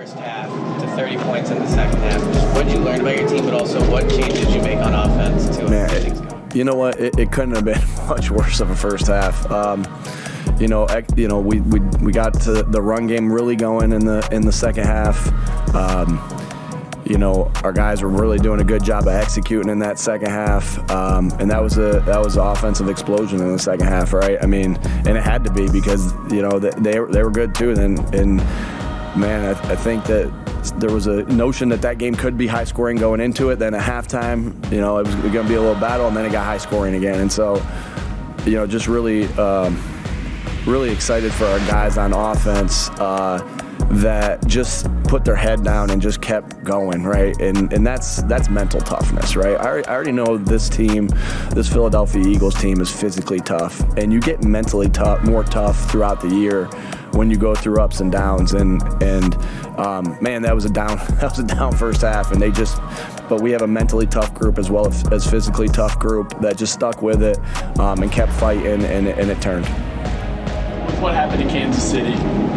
first half to 30 points in the second half. What did you learn about your team, but also what changes did you make on offense to get things going? You know what? It couldn't have been much worse of a first half. We got to the run game really going in the second half. Our guys were really doing a good job of executing in that second half, and that was an offensive explosion in the second half, right? I mean, and it had to be because they were good too. And man, I think that there was a notion that game could be high scoring going into it. Then at halftime, it was going to be a little battle, and then it got high scoring again. And so, just really excited for our guys on offense that just put their head down and just kept going, right? And that's mental toughness, right? I already know this team, this Philadelphia Eagles team, is physically tough, and you get mentally more tough throughout the year when you go through ups and downs. And man, that was a down first half, and but we have a mentally tough group as well as physically tough group that just stuck with it and kept fighting, and it turned. What happened in Kansas City,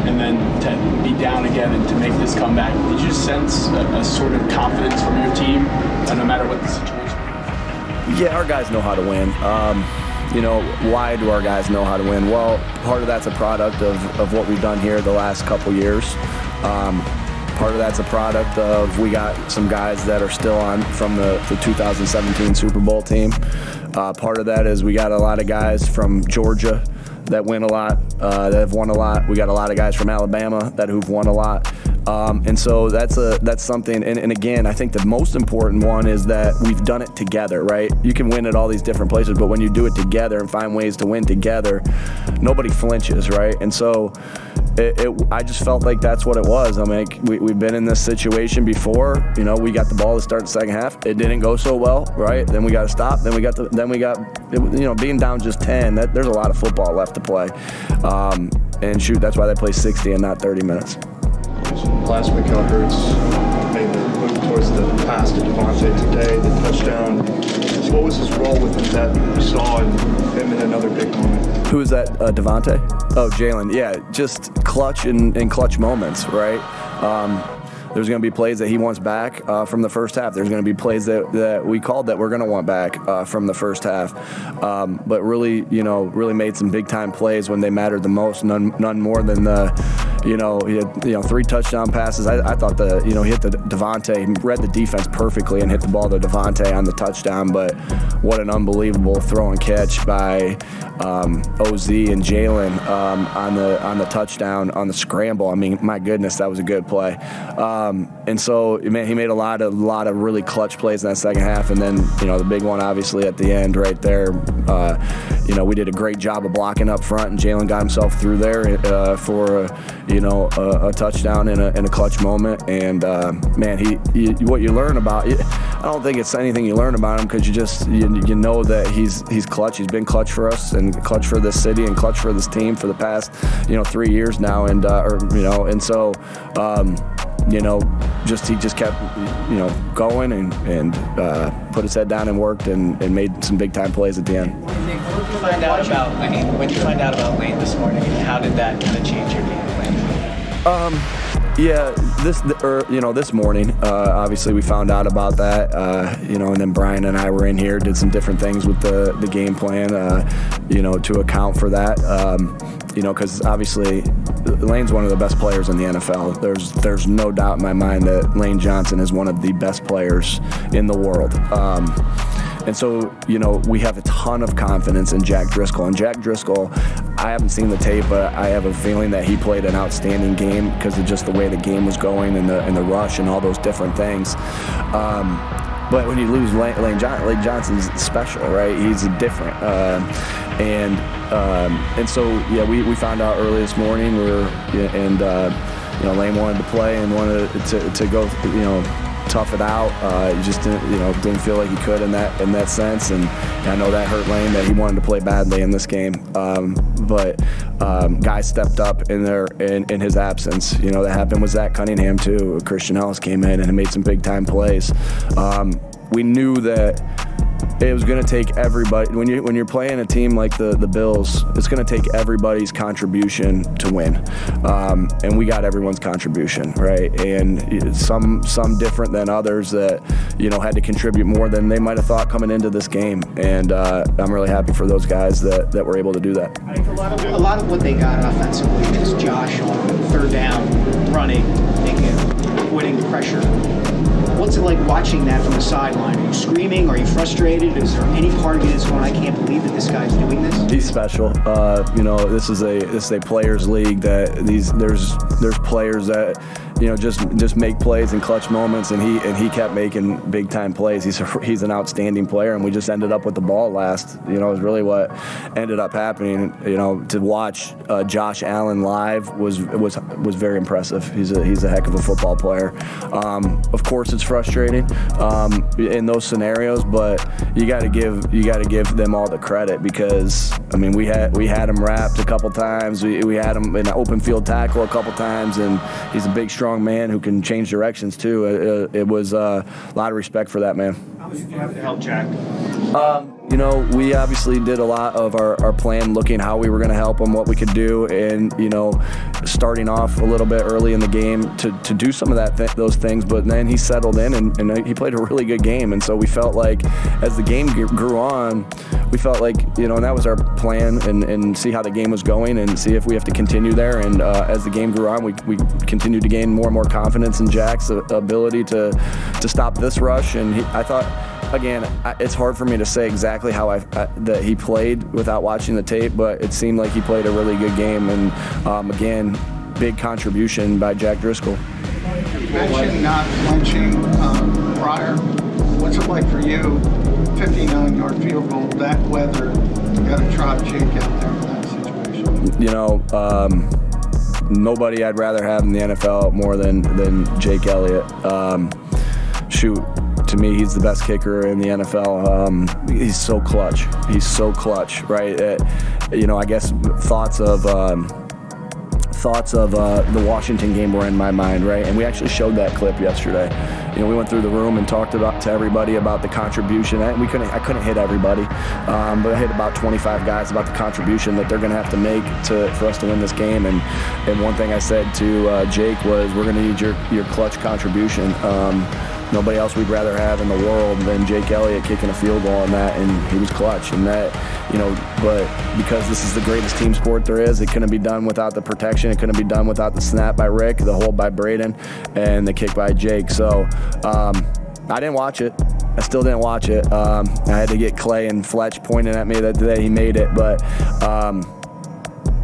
and then to be down again and to make this comeback, did you sense a sort of confidence from your team, no matter what the situation? Yeah, our guys know how to win. Why do our guys know how to win? Well, part of that's a product of what we've done here the last couple years. Part of that's a product of we got some guys that are still on from the 2017 Super Bowl team. Part of that is we got a lot of guys from Georgia that win a lot, that have won a lot. We got a lot of guys from Alabama who've won a lot. And so that's something, and again, I think the most important one is that we've done it together, right? You can win at all these different places, but when you do it together and find ways to win together, nobody flinches, right? And so I just felt like that's what it was. I mean, we've been in this situation before. We got the ball to start the second half. It didn't go so well, right? Then we got to stop. Then we got being down just 10. There's a lot of football left to play. And shoot, that's why they play 60 and not 30 minutes. Last week, Hurts made the move towards the pass to Devontae today, the touchdown. What was his role with that you saw in him in another big moment? Who is that, Devontae? Oh, Jalen. Yeah, just clutch in clutch moments, right? There's going to be plays that he wants back from the first half. There's going to be plays that we called that we're going to want back from the first half. But really made some big-time plays when they mattered the most. None more than he had 3 touchdown passes. I thought he hit the Devontae, he read the defense perfectly and hit the ball to Devontae on the touchdown. But what an unbelievable throw and catch by OZ and Jalen on the touchdown on the scramble. I mean, my goodness, that was a good play. And so, man, he made a lot of really clutch plays in that second half. And then, the big one, obviously, at the end right there, we did a great job of blocking up front, and Jalen got himself through there for a touchdown in a clutch moment. And, man, what you learn about, I don't think it's anything you learn about him because you know that he's clutch. He's been clutch for us and clutch for this city and clutch for this team for the past, 3 years now. And, so, he just kept, going and put his head down and worked and made some big time plays at the end. When you find out about Lane this morning, how did that kind of change your game plan? This morning, obviously we found out about that, and then Brian and I were in here, did some different things with the game plan, to account for that, because obviously Lane's one of the best players in the NFL. There's no doubt in my mind that Lane Johnson is one of the best players in the world. And so, we have a ton of confidence in Jack Driscoll. And Jack Driscoll, I haven't seen the tape, but I have a feeling that he played an outstanding game because of just the way the game was going and the rush and all those different things. But when you lose Lane Johnson's special, right? He's different. And so, we found out early this morning. Lane wanted to play and wanted to go, tough it out. He just didn't feel like he could in that sense, and I know that hurt Lane that he wanted to play badly in this game. But guys stepped up in his absence. That happened with Zach Cunningham too. Christian Ellis came in and made some big time plays. We knew that it was going to take everybody. When you're playing a team like the Bills, it's going to take everybody's contribution to win, and we got everyone's contribution, right? And some different than others that had to contribute more than they might have thought coming into this game. And I'm really happy for those guys that were able to do that. I think a lot of what they got offensively is Josh on third down, running, avoiding pressure. What's it like watching that from the sideline? Are you screaming? Are you frustrated? Is there any part of you that's going, I can't believe that this guy's doing this? He's special. This is a players' league. That there's players that just make plays in clutch moments, and he kept making big time plays. He's an outstanding player, and we just ended up with the ball last. Is really what ended up happening. To watch Josh Allen live was very impressive. He's a heck of a football player. Of course, it's frustrating in those scenarios, but you got to give them all the credit, because we had him wrapped a couple times. We had him in an open field tackle a couple times, and he's a big, strong man who can change directions too. It was a lot of respect for that man. How much did you have to help Jack? We obviously did a lot of our plan, looking how we were going to help him, what we could do, and starting off a little bit early in the game to do some of those things. But then he settled in and he played a really good game, and so we felt like as the game grew on, we felt like and that was our plan, and see how the game was going and see if we have to continue there. And as the game grew on, we continued to gain more and more confidence in Jack's ability to stop this rush. And I thought, again, it's hard for me to say exactly how that he played without watching the tape, but it seemed like he played a really good game. And again, big contribution by Jack Driscoll. You mentioned not flinching prior. What's it like for you? 59-yard field goal, that weather, you got to try Jake out there in that situation. Nobody I'd rather have in the NFL more than Jake Elliott. To me, he's the best kicker in the NFL. He's so clutch, right? I guess thoughts of the Washington game were in my mind, right? And we actually showed that clip yesterday. We went through the room and talked to everybody about the contribution. I couldn't hit everybody, but I hit about 25 guys about the contribution that they're going to have to make for us to win this game. And one thing I said to Jake was, we're going to need your clutch contribution. Nobody else we'd rather have in the world than Jake Elliott kicking a field goal on that, and he was clutch. And that, but because this is the greatest team sport there is, it couldn't be done without the protection. It couldn't be done without the snap by Rick, the hold by Braden, and the kick by Jake. So I didn't watch it. I still didn't watch it. I had to get Clay and Fletch pointing at me that day he made it, but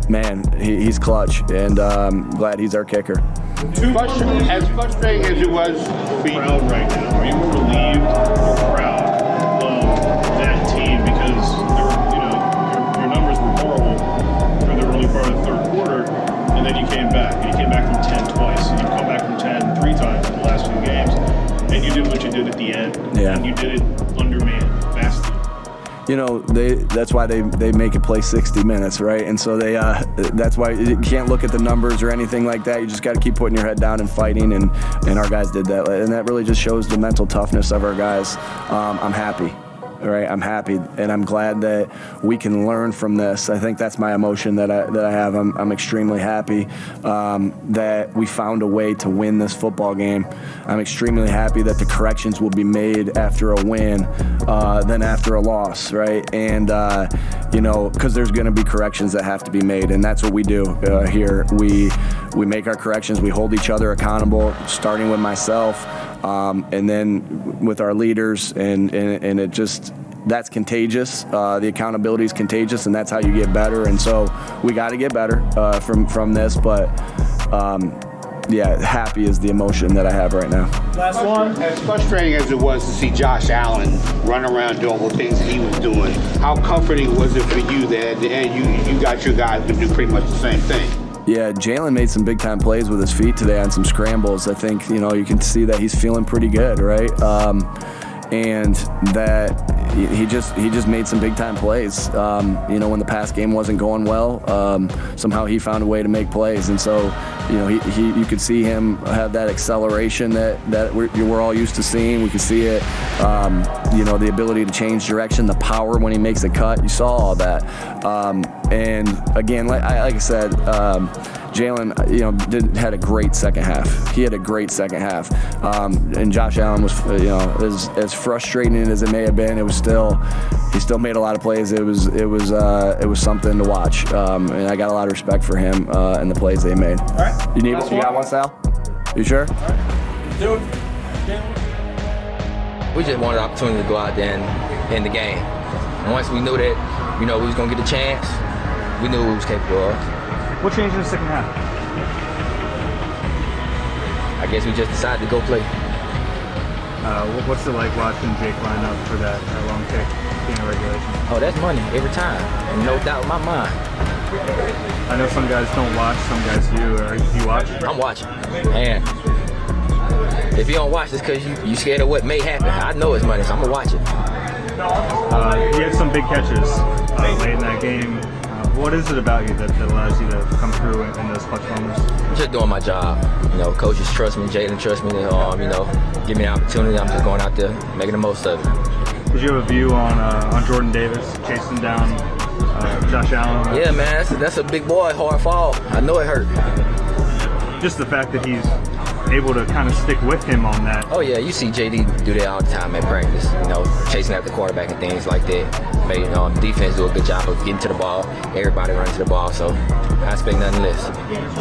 man, he's clutch, and glad he's our kicker. As frustrating as it was for you right now, are you more relieved or proud of that team, because your numbers were horrible for the early part of the third quarter, and then you came back, and you came back from 10 twice, and you've come back from 10 3 times in the last few games, and you did what you did at the end, and you did it undermanned, vastly. That's why they make it play 60 minutes, right? And so that's why you can't look at the numbers or anything like that. You just got to keep putting your head down and fighting, and our guys did that. And that really just shows the mental toughness of our guys. I'm happy. Right, I'm happy, and I'm glad that we can learn from this. I think that's my emotion that I have. I'm extremely happy that we found a way to win this football game. I'm extremely happy that the corrections will be made after a win than after a loss, right? And because there's going to be corrections that have to be made, and that's what we do here. We make our corrections. We hold each other accountable, starting with myself. And then with our leaders, and it just, that's contagious. The accountability is contagious, and that's how you get better. And so we got to get better from this. But happy is the emotion that I have right now. Last one. As frustrating as it was to see Josh Allen run around doing all the things that he was doing, how comforting was it for you that at the end you got your guys to do pretty much the same thing? Yeah, Jalen made some big-time plays with his feet today on some scrambles. I think, you can see that he's feeling pretty good, right? And that he just made some big time plays. When the pass game wasn't going well, somehow he found a way to make plays, and so you could see him have that acceleration that we're all used to seeing. We could see it, the ability to change direction, the power when he makes a cut. You saw all that, and again, like I said, Jalen, had a great second half. He had a great second half, and Josh Allen was, as frustrating as it may have been, he still made a lot of plays. It was something to watch, and I got a lot of respect for him and the plays they made. All right. You got one, Sal? You sure? All right. Do it. We just wanted the opportunity to go out there and end the game. Once we knew that, we was gonna get a chance, we knew what we was capable of. What changed in the second half? I guess we just decided to go play. What's it like watching Jake line up for that long kick in regulation? Oh, that's money every time, and no doubt in my mind. I know some guys don't watch, some guys do. Do you watch? I'm watching, and if you don't watch, it's because you scared of what may happen. I know it's money, so I'm gonna watch it. You had some big catches late in that game. What is it about you that allows you to come through in those clutch moments? I'm just doing my job. Coaches trust me, Jalen trusts me to, give me an opportunity. I'm just going out there, making the most of it. Did you have a view on Jordan Davis chasing down Josh Allen? Yeah, man, that's a big boy, hard fall. I know it hurt. Just the fact that he's able to kind of stick with him on that. Oh yeah, you see JD do that all the time at practice. Chasing after the quarterback and things like that. But defense do a good job of getting to the ball. Everybody runs to the ball, so I expect nothing less.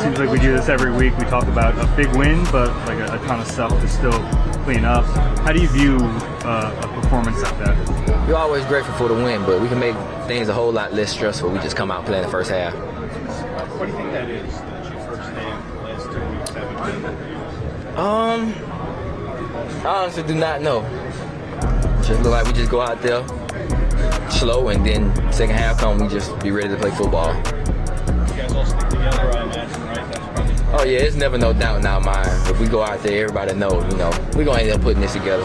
Seems like we do this every week. We talk about a big win, but like a ton of stuff to still clean up. How do you view a performance like that? We're always grateful for the win, but we can make things a whole lot less stressful. We just come out playing the first half. What do you think that is? That you first name the last 2 weeks haven't been? I honestly do not know. Just look like we just go out there slow, and then second half come, we just be ready to play football. You guys all stick together, I imagine, right? That's probably. Oh yeah, it's never no doubt in our mind. If we go out there, everybody knows, we're gonna end up putting this together.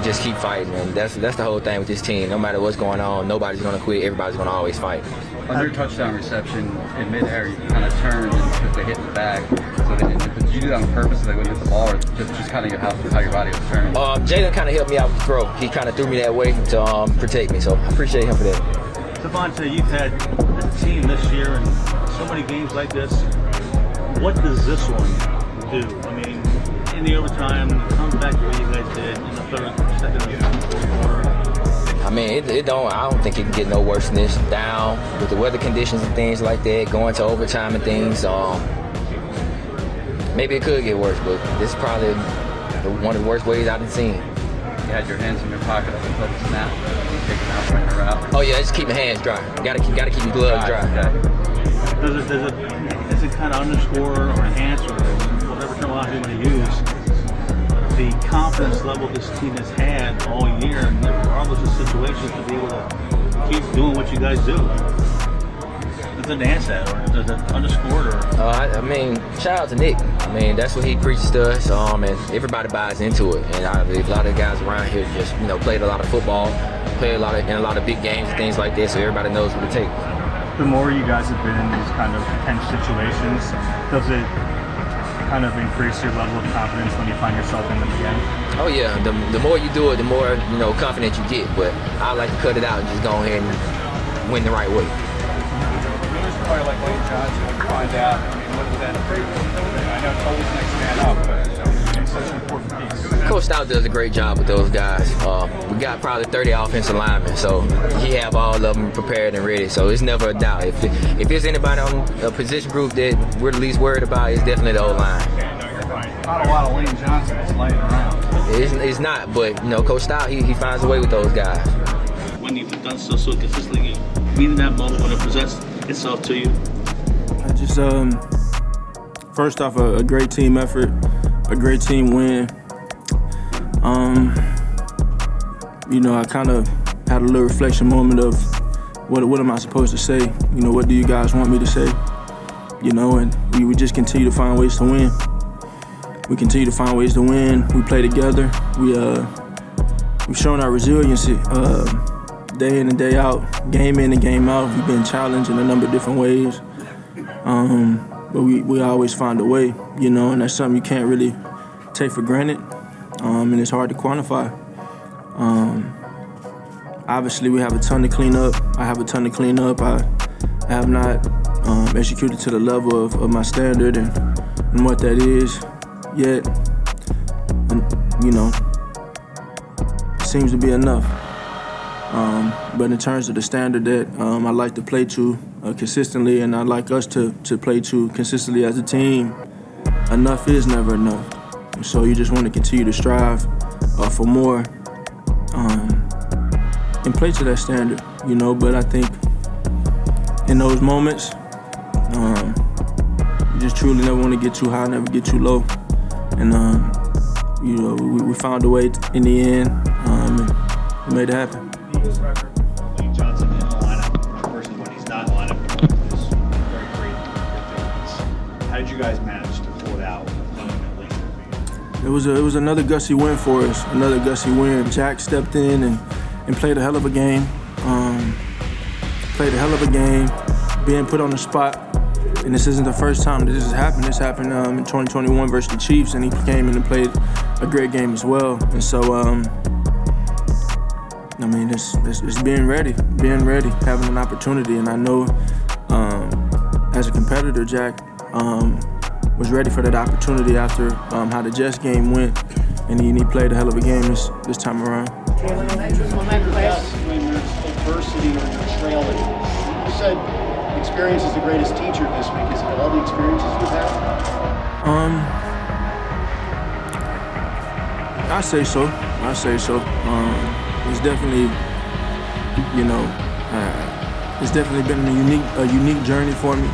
Just keep fighting, and that's the whole thing with this team. No matter what's going on, nobody's gonna quit. Everybody's gonna always fight. On your touchdown reception in midair, you kind of turned and took the hit in the back. So did you do that on purpose so they wouldn't hit the ball, or just kind of how your body was turning? Jalen kind of helped me out with the throw. He kind of threw me that way to protect me, so I appreciate him for that. Devontae, you've had a team this year and so many games like this. What does this one do? I mean, in the overtime, comes back to what you guys did in the third, second, and fourth quarter. I mean, I don't think it can get no worse than this. Down with the weather conditions and things like that, going to overtime and things. Maybe it could get worse, but this is probably one of the worst ways I've seen. You had your hands in your pocket up until the snap. You take it out when you're out. Oh yeah, just keep your hands dry. Gotta keep your gloves dry. Okay. Does it kind of underscore or enhance or whatever terminology you want to use the confidence level this team has had all year, regardless of situations, to be able to keep doing what you guys do? Does it enhance that, or does it underscore it? Or? I mean, shout out to Nick. I mean, that's what he preaches to us, and everybody buys into it. And I believe a lot of the guys around here just, played a lot of football, played in a lot of big games and things like this, so everybody knows what it takes. The more you guys have been in these kind of tense situations, does it kind of increase your level of confidence when you find yourself in them again? Oh yeah, the more you do it, the more confident you get. But I like to cut it out and just go ahead and win the right way. There's probably like Lane Johnson would find out. I mean, what is that? I know it's always next man up, but it's such an important piece. Coach Stout does a great job with those guys. We got probably 30 offensive linemen, so he have all of them prepared and ready. So it's never a doubt. If there's anybody on a position group that we're the least worried about, it's definitely the O-line. Not a lot of Lane Johnson is laying around. It's not, but Coach Stout, he finds a way with those guys. When you've done so consistently, meeting that moment when it presents itself to you. I just first off a great team effort, a great team win. I kind of had a little reflection moment of what am I supposed to say? What do you guys want me to say? And we just continue to find ways to win. We continue to find ways to win. We play together. We've shown our resiliency. day in and day out, game in and game out. We've been challenged in a number of different ways. But we always find a way, you know, and that's something you can't really take for granted, and it's hard to quantify. Obviously, we have a ton to clean up. I have a ton to clean up. I have not executed to the level of my standard and what that is yet. And, you know, it seems to be enough. But in terms of the standard that I like to play to consistently, and I like us to play to consistently as a team, enough is never enough. And so you just want to continue to strive for more and play to that standard, you know. But I think in those moments, you just truly never want to get too high, never get too low. And, you know, we found a way in the end, and we made it happen. Eagles record, Lane Johnson in the lineup versus when he's not in the lineup is very great difference. How did you guys manage to pull it out? It was another gutsy win for us, another gutsy win. Jack stepped in and played a hell of a game. Being put on the spot. And this isn't the first time that this has happened. This happened in 2021 versus the Chiefs, and he came in and played a great game as well. And so, I mean, it's being ready, having an opportunity. And I know as a competitor, Jack was ready for that opportunity after how the Jets game went, and he played a hell of a game this time around. Jalen, on that class, when there's adversity or you're trailing, you said experience is the greatest teacher this week. Is it all the experiences you've had? I say so. It's definitely, you know, it's definitely been a unique journey for me.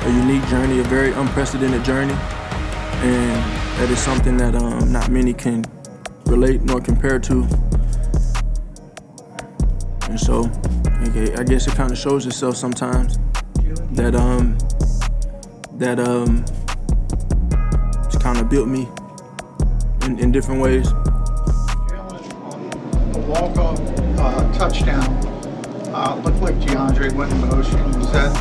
A unique journey, a very unprecedented journey, and that is something that not many can relate nor compare to. And so, I guess it kind of shows itself sometimes that it's kind of built me in different ways. The walk-off touchdown looked like DeAndre went in motion. Is that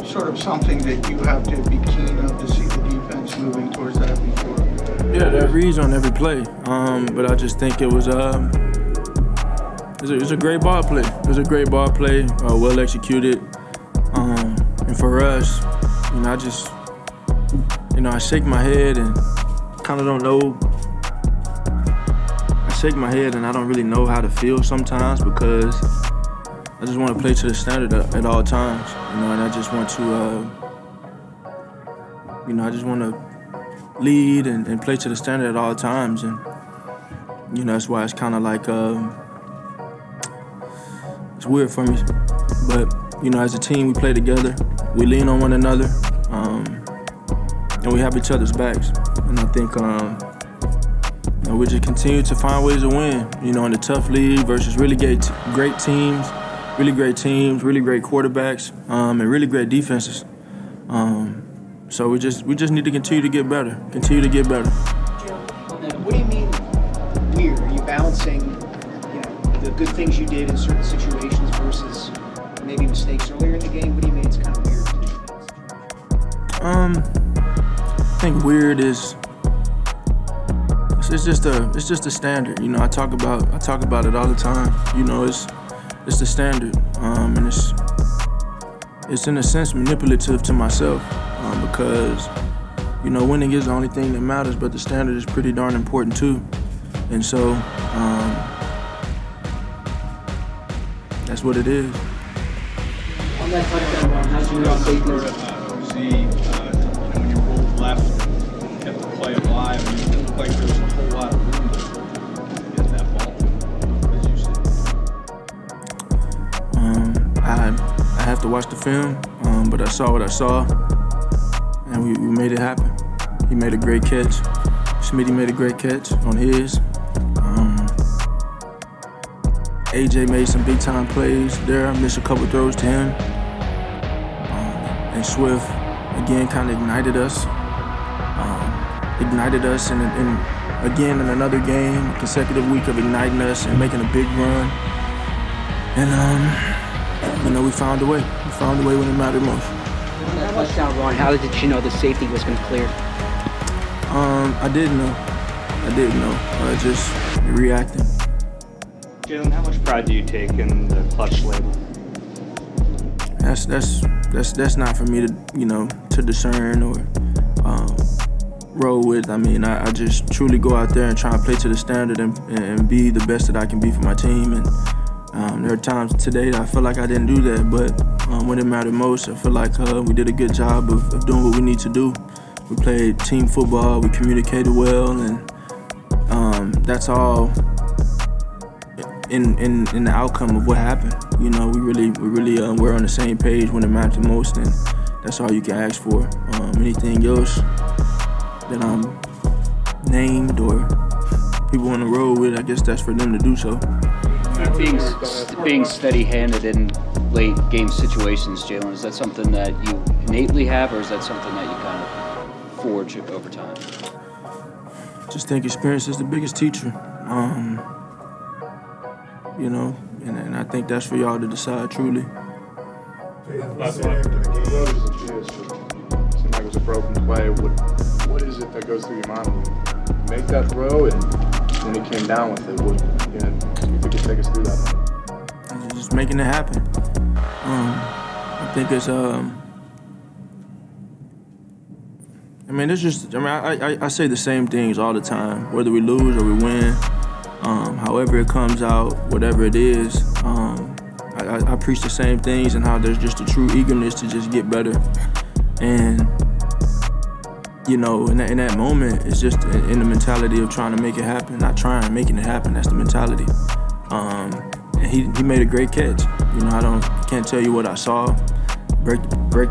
sort of something that you have to be keen of to see the defense moving towards that before? Yeah, that reads on every play. But I just think it was a great ball play. It was a great ball play, well executed. And for us, you know, I shake my head and kind of don't know. I shake my head and I don't really know how to feel sometimes because I just want to play to the standard at all times, you know, and I just want to, lead and play to the standard at all times, and you know that's why it's kind of like it's weird for me, but you know, as a team we play together, we lean on one another, and we have each other's backs, and I think you know, we just continue to find ways to win, you know, in a tough league versus really great teams. Really great teams, really great quarterbacks, and really great defenses. So we just need to continue to get better. What do you mean weird? Are you balancing, you know, the good things you did in certain situations versus maybe mistakes earlier in the game? What do you mean it's kind of weird? I think weird is it's just a standard. You know, I talk about it all the time. You know, it's the standard, and it's in a sense manipulative to myself because, you know, winning is the only thing that matters, but the standard is pretty darn important too, and so that's what it is. On that touchdown, how'd you know when you rolled left, kept the play alive, and it didn't look like there was a whole lot of room to get that ball. I have to watch the film, but I saw what I saw, and we made it happen. He made a great catch. Smitty made a great catch on his. AJ made some big-time plays there. I missed a couple throws to him. And Swift, again, kind of ignited us in again in another game, a consecutive week of igniting us and making a big run. And, we found a way. We found a way when it mattered most. On that touchdown run, how did you know the safety was going to clear? I didn't know. Just reacting. Jalen, how much pride do you take in the clutch label? That's not for me to discern or roll with. I mean, I just truly go out there and try and play to the standard and be the best that I can be for my team. And there are times today that I feel like I didn't do that, but when it mattered most, I feel like we did a good job of doing what we need to do. We played team football, we communicated well, and that's all in the outcome of what happened. We really were on the same page when it mattered most, and that's all you can ask for. Anything else that I'm named or people on the road with, I guess that's for them to do so. Being steady-handed in late game situations, Jalen, is that something that you innately have, or is that something that you kind of forge over time? Just think experience is the biggest teacher. And I think that's for y'all to decide truly. Last one. After the game, it seemed like it was a broken play. What is it that goes through your mind when you make that throw and when he came down with it? If you could take us through that. Just making it happen. I think it's I say the same things all the time, whether we lose or we win. However it comes out, whatever it is, I preach the same things and how there's just a true eagerness to just get better. And, in that moment, it's just in the mentality of trying to make it happen, not trying, making it happen. That's the mentality. And he made a great catch. Can't tell you what I saw, break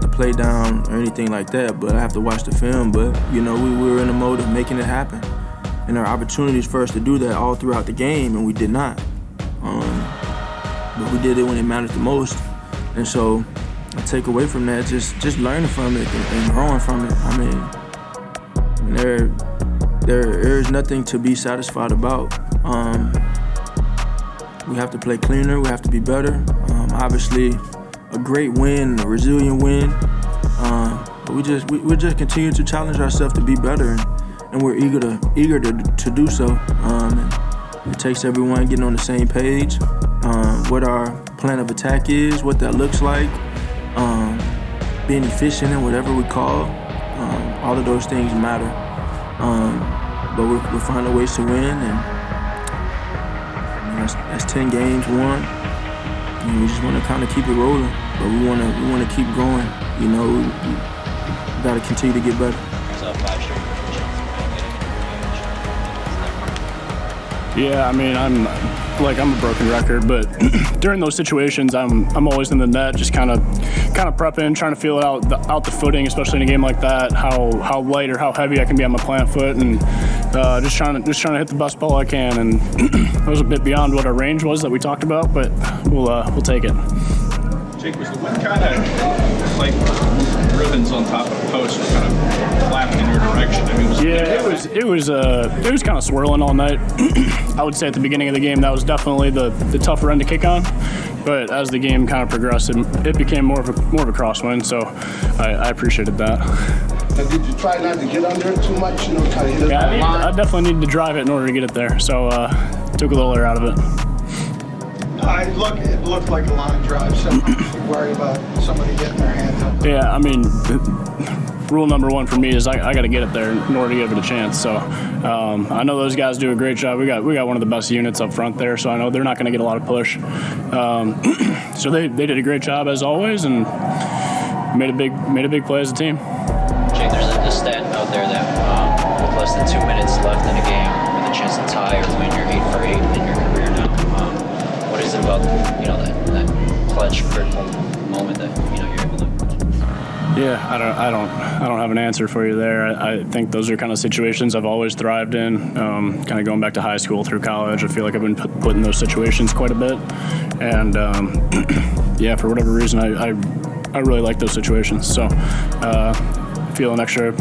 the play down or anything like that, but I have to watch the film. But, we were in the mode of making it happen. And there are opportunities for us to do that all throughout the game, and we did not. But we did it when it mattered the most. And so I take away from that just learning from it and growing from it. I mean, there is nothing to be satisfied about. We have to play cleaner. We have to be better. Obviously, a great win, a resilient win. But we just continue to challenge ourselves to be better. And we're eager to do so. It takes everyone getting on the same page, what our plan of attack is, what that looks like, being efficient in whatever we call. All of those things matter. But we're finding ways to win, and that's 10 games won. And we just want to kind of keep it rolling, but we want to keep growing. We got to continue to get better. Yeah, I mean, I'm a broken record, but during those situations, I'm always in the net, just kind of prepping, trying to feel out the footing, especially in a game like that, how light or how heavy I can be on my plant foot, and just trying to hit the best ball I can. And it was a bit beyond what our range was that we talked about, but we'll take it. Jake, was the wind kind of like ribbons on top of the post kind of flapping in your direction? I mean, it was kind of swirling all night. I would say at the beginning of the game that was definitely the tougher end to kick on, but as the game kind of progressed, it became more of a crosswind. So I appreciated that. Now, did you try not to get under it too much? Kind of hit it on the line? I definitely needed to drive it in order to get it there. So took a little air out of it. It looked like a line drive. Sometimes you worry about somebody getting their hands up. Yeah, I mean, rule number one for me is I got to get it there in order to give it a chance. So I know those guys do a great job. We got one of the best units up front there, so I know they're not going to get a lot of push. So they did a great job as always, and made a big play as a team. Jake, there's a stat out there that with less than 2 minutes left in a game, with a chance to tie or win, you're 8 for 8 in your career now. What is it about that clutch critical moment that you're able to? Yeah, I don't have an answer for you there. I think those are kind of situations I've always thrived in. Kind of going back to high school through college, I feel like I've been put in those situations quite a bit, and yeah, for whatever reason, I really like those situations. So feel an extra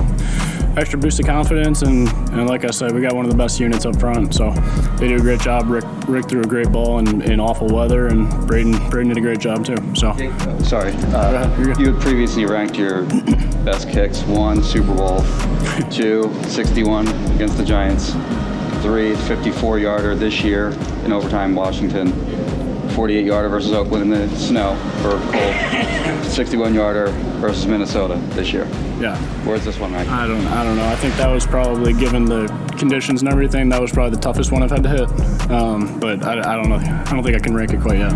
extra boost of confidence, and like I said, we got one of the best units up front, so they do a great job. Rick threw a great ball in awful weather, and Braden did a great job too. So sorry, you had previously ranked your best kicks: 1, Super Bowl; 2, 61 against the Giants; 3, 54-yarder this year in overtime, Washington; 48-yarder versus Oakland in the snow for Cole; 61-yarder versus Minnesota this year. Yeah. Where's this one ranked? I don't know. I think that was probably, given the conditions and everything, that was probably the toughest one I've had to hit. But I don't know. I don't think I can rank it quite yet.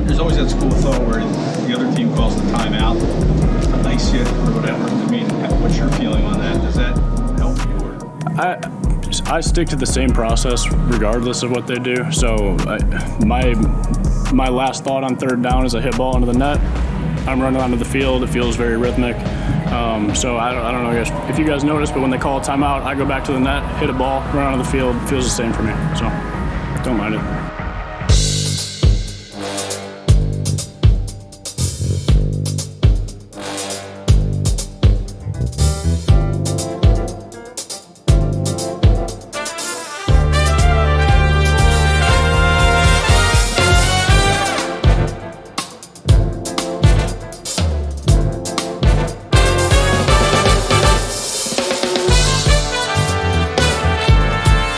There's always that school of thought where the other team calls the timeout, ice hit or whatever. I mean, what's your feeling on that? Does that help you? I stick to the same process regardless of what they do. So my last thought on third down is a hit ball into the net. I'm running onto the field. It feels very rhythmic. So I don't know if you guys noticed, but when they call a timeout, I go back to the net, hit a ball, run onto the field. It feels the same for me. So don't mind it.